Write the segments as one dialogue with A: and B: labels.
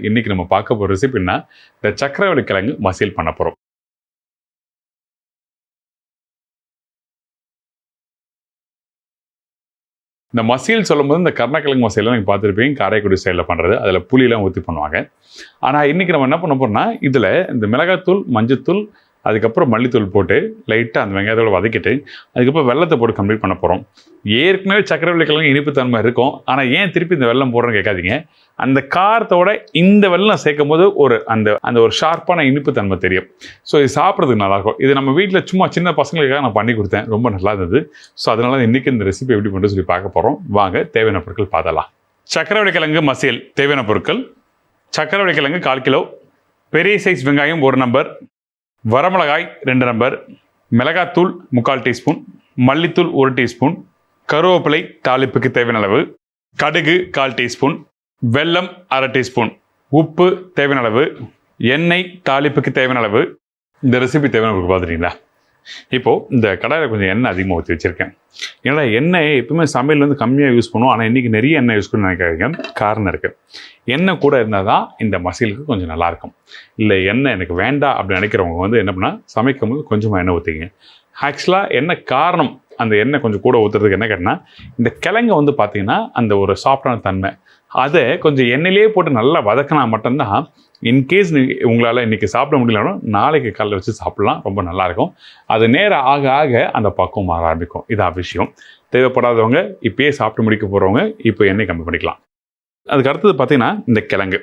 A: இன்னைக்கு நம்ம பார்க்க போகிற ரெசிபின்னா இந்த சக்கரவள்ளி கிழங்கு மசியல் பண்ண போகிறோம். இந்த மசியல் சொல்லும்போது இந்த கருணக்கிழங்கு மசியல் நீங்கள் பார்த்துருப்பீங்க, காரைக்குடி ஸ்டைலில் பண்ணுறது. அதில் புளியெல்லாம் ஊற்றி பண்ணுவாங்க. ஆனால் இன்றைக்கி நம்ம என்ன பண்ண போகிறோம்னா, இதில் இந்த மிளகாத்தூள், மஞ்சத்தூள், அதுக்கப்புறம் மல்லித்தூள் போட்டு லைட்டாக அந்த வெங்காயத்தோடு வதக்கிட்டு அதுக்கப்புறம் வெள்ளத்தை போட்டு கம்ப்ளீட் பண்ண போகிறோம். ஏற்கனவே சக்கரவள்ளி கிழங்கு இனிப்பு தன்மை இருக்கும். ஆனால் ஏன் திருப்பி இந்த வெள்ளம் போடுறோன்னு கேட்காதீங்க. அந்த காரத்தோட இந்த வெள்ளம் சேர்க்கும் போது அந்த ஒரு ஷார்ப்பான இனிப்பு தன்மை தெரியும். ஸோ இது சாப்பிட்றதுக்கு நல்லாயிருக்கும். இது நம்ம வீட்டில் சும்மா சின்ன பசங்களுக்காக நான் பண்ணி கொடுத்தேன், ரொம்ப நல்லா இருந்தது. ஸோ அதனால இன்றைக்கி இந்த ரெசிபி எப்படி பண்ணுறது சொல்லி பார்க்க போகிறோம். வாங்க தேவையான பொருட்கள் பார்த்தலாம். சக்கரவள்ளி கிழங்கு மசியல் தேவையான பொருட்கள்: சக்கரவள்ளி கிழங்கு 1/4 கிலோ, பெரிய சைஸ் வெங்காயம் 1 நம்பர், வரமிளகாய் 2 நம்பர், மிளகாத்தூள் 3/4 டீஸ்பூன், மல்லித்தூள் 1 டீஸ்பூன், கருவேப்பிலை தாளிப்புக்கு தேவையான அளவு, கடுகு 1/4 டீஸ்பூன், வெல்லம் 1/2 டீஸ்பூன், உப்பு தேவையான அளவு, எண்ணெய் தாளிப்புக்கு தேவையான அளவு. இந்த ரெசிபி தேவையான பார்த்துட்டீங்களா? இப்போது இந்த கடாயில் கொஞ்சம் எண்ணெய் அதிகமாக ஊற்றி வச்சுருக்கேன். ஏன்னா எண்ணெய் எப்பவுமே சமையல் வந்து கம்மியாக யூஸ் பண்ணுவோம். ஆனால் இன்றைக்கி நிறைய எண்ணெய் யூஸ் பண்ண நினைக்காதீங்க, காரணம் இருக்குது. எண்ணெய் கூட இருந்தால் தான் இந்த மசியலுக்கு கொஞ்சம் நல்லாயிருக்கும். இல்லை எண்ணெய் எனக்கு வேண்டாம் அப்படின்னு நினைக்கிறவங்க வந்து என்ன பண்ணால் சமைக்கும் போது கொஞ்சமாக எண்ணெய் ஊற்றிங்க. ஆக்சுவலாக என்ன காரணம் அந்த எண்ணெய் கொஞ்சம் கூட ஊற்றுறதுக்கு என்ன கேட்டால், இந்த கிழங்கு வந்து பார்த்திங்கன்னா அந்த ஒரு சாஃப்டான தன்மை, அதை கொஞ்சம் எண்ணெயிலே போட்டு நல்லா வதக்கினா மட்டும்தான், இன்கேஸ் உங்களால் இன்றைக்கி சாப்பிட முடியலனாலும் நாளைக்கு காலையில் வச்சு சாப்பிட்லாம், ரொம்ப நல்லாயிருக்கும். அது நேரம் ஆக ஆக அந்த பக்குவம் மாற ஆரம்பிக்கும். இதான் விஷயம். தேவைப்படாதவங்க இப்பயே சாப்பிட்டு முடிக்க போகிறவங்க இப்போ எண்ணெய் கம்மி பண்ணிக்கலாம். அதுக்கு அடுத்தது பார்த்திங்கன்னா இந்த கிழங்கு,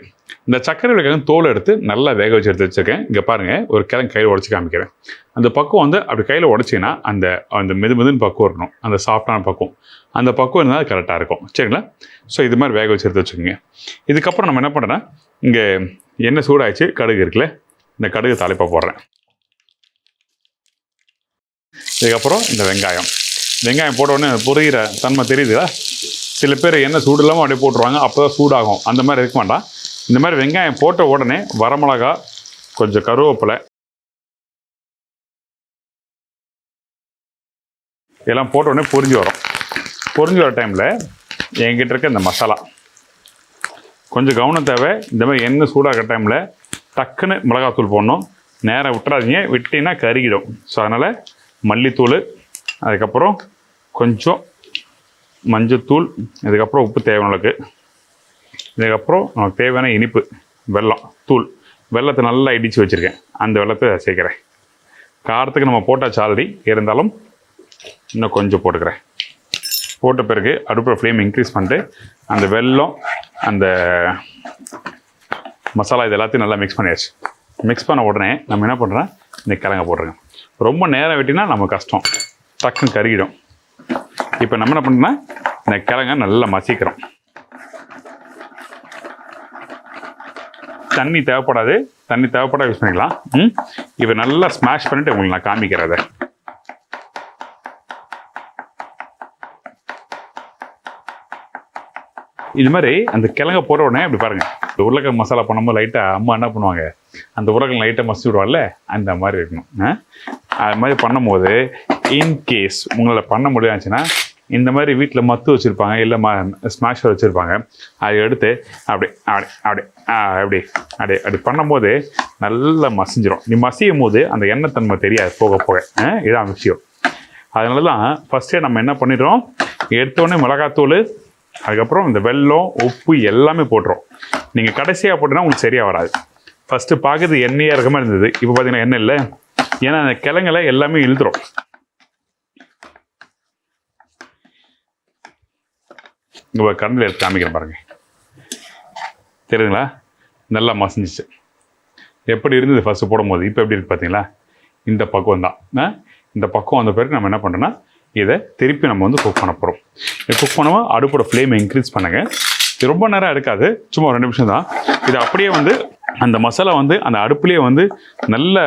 A: இந்த சக்கரவள்ளி கிழங்கு தோல் எடுத்து நல்லா வேக வச்சு எடுத்து வச்சுருக்கேன். இங்கே பாருங்கள், ஒரு கிழங்கு கையில் உடச்சி காமிக்கிறேன். அந்த பக்குவம் வந்து அப்படி கையில் உடச்சிங்கன்னா அந்த மெதுன்னு பக்குவம் இருக்கணும், அந்த சாஃப்டான பக்குவம். அந்த பக்குவம் இருந்தால் அது கரெக்டாக இருக்கும். சரிங்களா? ஸோ இது மாதிரி வேக வச்சு எடுத்து வச்சுக்கோங்க. இதுக்கப்புறம் நம்ம என்ன பண்ணுறோன்னா, இங்கே எண்ணெய் சூடாகிடுச்சு, கடுகு இருக்குல்ல, இந்த கடுகு தாளிப்பாக போடுறேன். இதுக்கப்புறம் இந்த வெங்காயம் போட்ட உடனே பொரியிற தன்மை தெரியுதுங்களா? சில பேர் எண்ணெய் சூடு இல்லாமல் அப்படியே போட்டுருவாங்க, அப்போ தான் சூடாகும். அந்த மாதிரி இருக்க வேண்டாம். இந்த மாதிரி வெங்காயம் போட்ட உடனே வரமிளகா, கொஞ்சம் கருவேப்பிலை எல்லாம் போட்ட உடனே பொரிஞ்சு வர டைமில் என்கிட்ட இருக்க இந்த மசாலா கொஞ்சம் கவனம் தேவை. இந்த மாதிரி எண்ணெய் சூடாகிற டைமில் டக்குன்னு மிளகாத்தூள் போடணும். நேராக விட்டுறாதீங்க, விட்டிங்கன்னா கருகிடும். ஸோ அதனால் மல்லித்தூள், அதுக்கப்புறம் கொஞ்சம் மஞ்சத்தூள், இதுக்கப்புறம் உப்பு தேவையானளவுக்கு, இதுக்கப்புறம் நமக்கு தேவையான இனிப்பு வெள்ளத்தை நல்லா இடித்து வச்சுருக்கேன். அந்த வெள்ளத்தை சேர்க்குறேன். காரத்துக்கு நம்ம போட்டாச்சு ஆல்ரெடி, இருந்தாலும் இன்னும் கொஞ்சம் போட்டுக்கிறேன். போட்ட பிறகு அடுப்பில் ஃப்ளேம் இன்க்ரீஸ் பண்ணிட்டு அந்த வெல்லம், அந்த மசாலா இது எல்லாத்தையும் நல்லா மிக்ஸ் பண்ணியாச்சு. மிக்ஸ் பண்ண உடனே நம்ம என்ன பண்ணுறோம், இந்த கிழங்க போடுறோங்க. ரொம்ப நேரம் வெட்டினா நம்ம கஷ்டம், டக்குன்னு கருகிடும். இப்போ நம்ம என்ன பண்ணுறோம்னா, இந்த கிழங்க நல்லா மசிக்கிறோம். தண்ணி தேவைப்படாத யூஸ் பண்ணிக்கலாம். இப்போ நல்லா ஸ்மாஷ் பண்ணிவிட்டு உங்களுக்கு நான் காமிக்கிறத. இது மாதிரி அந்த கிழங்க போட்ட உடனே அப்படி பாருங்கள், இந்த உருளைக்கிழங்கு மசாலா பண்ணும்போது லைட்டாக அம்மா என்ன பண்ணுவாங்க, அந்த உருளைக்கிழங்கு லைட்டாக மசிச்சு விடுவாங்கல்ல, அந்த மாதிரி இருக்கணும். அது மாதிரி பண்ணும்போது இன்கேஸ் உங்களால் பண்ண முடியாச்சுன்னா, இந்த மாதிரி வீட்டில் மத்து வச்சுருப்பாங்க, இல்லை ஸ்மாஷர் வச்சுருப்பாங்க, அதை எடுத்து அப்படி பண்ணும்போது நல்லா மசிஞ்சிடும். நீ மசியும் போது அந்த எண்ணெய் தன்மை தெரியாது போக. இதான் விஷயம். அதனால தான் ஃபஸ்ட்டே நம்ம என்ன பண்ணிடுறோம், எடுத்தோடனே மிளகாத்தூள், அதுக்கப்புறம் இந்த வெல்லம், உப்பு எல்லாமே போட்டுரும். நீங்கள் கடைசியாக போட்டோன்னா உங்களுக்கு சரியாக வராது. ஃபஸ்ட்டு பார்க்குறது எண்ணெயாக இருக்க மாதிரி இருந்தது, இப்போ பார்த்தீங்கன்னா எண்ணெய் இல்லை. ஏன்னா அந்த கிழங்குல எல்லாமே இழுத்துரும். இங்கே கரண்டில் எடுத்து காமிக்கிறேன் பாருங்கள், தெரியுதுங்களா? நல்லா மசிஞ்சிச்சு. எப்படி இருந்தது ஃபஸ்ட்டு போடும்போது, இப்போ எப்படி இருக்குது பார்த்தீங்களா? இந்த பக்குவம் தான். இந்த பக்குவம் வந்த பிறகு நம்ம என்ன பண்ணுறோன்னா, இதை திருப்பி நம்ம வந்து குக் பண்ண போகிறோம். இதை குக் பண்ணுவோம். அடுப்போட ஃப்ளேமை இன்க்ரீஸ் பண்ணுங்கள். இது ரொம்ப நேரம் எடுக்காது, சும்மா 2 நிமிஷம் தான். இது அப்படியே வந்து அந்த மசாலா வந்து அந்த அடுப்புலேயே வந்து நல்ல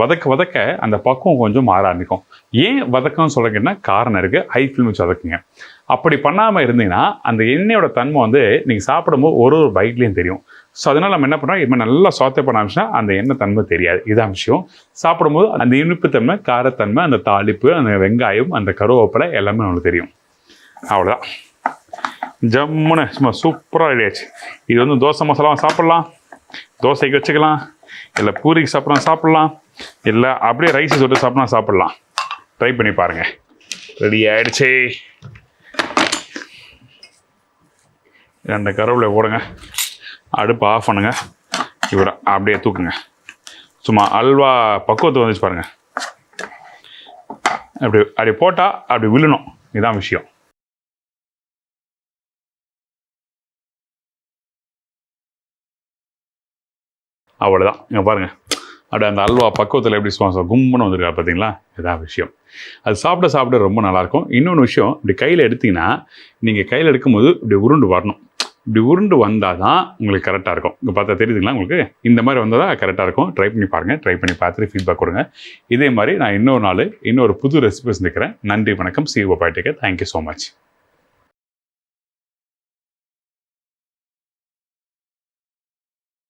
A: வதக்க அந்த பக்குவம் கொஞ்சம் மாற ஆரம்பிக்கும். ஏன் வதக்கம்னு சொல்கிறீங்கன்னா காரணம் இருக்குது. ஹை ஃப்ளேம் வச்சு வதக்குங்க. அப்படி பண்ணாமல் இருந்தீங்கன்னா அந்த எண்ணெயோட தன்மை வந்து நீங்கள் சாப்பிடும்போது ஒரு பைட்லேயும் தெரியும். ஸோ அதனால் நம்ம என்ன பண்ணுறோம், இப்போ நல்லா சாத்தே பண்ண ஆரம்பிச்சா அந்த எண்ணெய் தன்மை தெரியாது. இதான் விஷயம். சாப்பிடும்போது அந்த இனிப்புத்தன்மை, காரத்தன்மை, அந்த தாளிப்பு, அந்த வெங்காயம், அந்த கருவேப்பிலை எல்லாமே நம்மளுக்கு தெரியும். அவ்வளோதான். ஜம்முன்னு சும்மா சூப்பராக ரெடி ஆச்சு. இது வந்து தோசை மசாலாவும் சாப்பிட்லாம், தோசைக்கு வச்சுக்கலாம், இல்லை பூரிக்கு சாப்பிட்லாம், இல்லை அப்படியே ரைஸ் தொட்டு சாப்பிட்லாம். ட்ரை பண்ணி பாருங்கள். ரெடி ஆகிடுச்சே. 2 கருவேப்பிலை போடுங்க, அடுப்பு ஆஃப் பண்ணுங்க, இவரை அப்படியே தூக்குங்க. சும்மா அல்வா பக்குவத்தை வந்துச்சு பாருங்கள். அப்படி போட்டால் அப்படி விழணும், இதுதான் விஷயம். அவ்வளோதான். இங்கே பாருங்கள், அப்படியே அந்த அல்வா பக்குவத்தில் எப்படி கும்முன்னு வந்துருக்கா பார்த்தீங்களா? இதான் விஷயம். அது சாப்பிட ரொம்ப நல்லாயிருக்கும். இன்னொன்று விஷயம், இப்படி கையில் எடுத்திங்கன்னா நீங்கள் கையில் எடுக்கும்போது இப்படி உருண்டு வரணும். இப்படி உருண்டு வந்தால் தான் உங்களுக்கு கரெக்டாக இருக்கும். இங்கே பார்த்தா தெரியுதுங்களா உங்களுக்கு? இந்த மாதிரி வந்தால் தான் கரெக்டாக இருக்கும். ட்ரை பண்ணி பாருங்கள். ட்ரை பண்ணி பார்த்துட்டு ஃபீட்பேக் கொடுங்க. இதே மாதிரி நான் இன்னொரு புது ரெசிபி சந்திக்கிறேன். நன்றி, வணக்கம். See you. Bye. Take care. Thank you so much.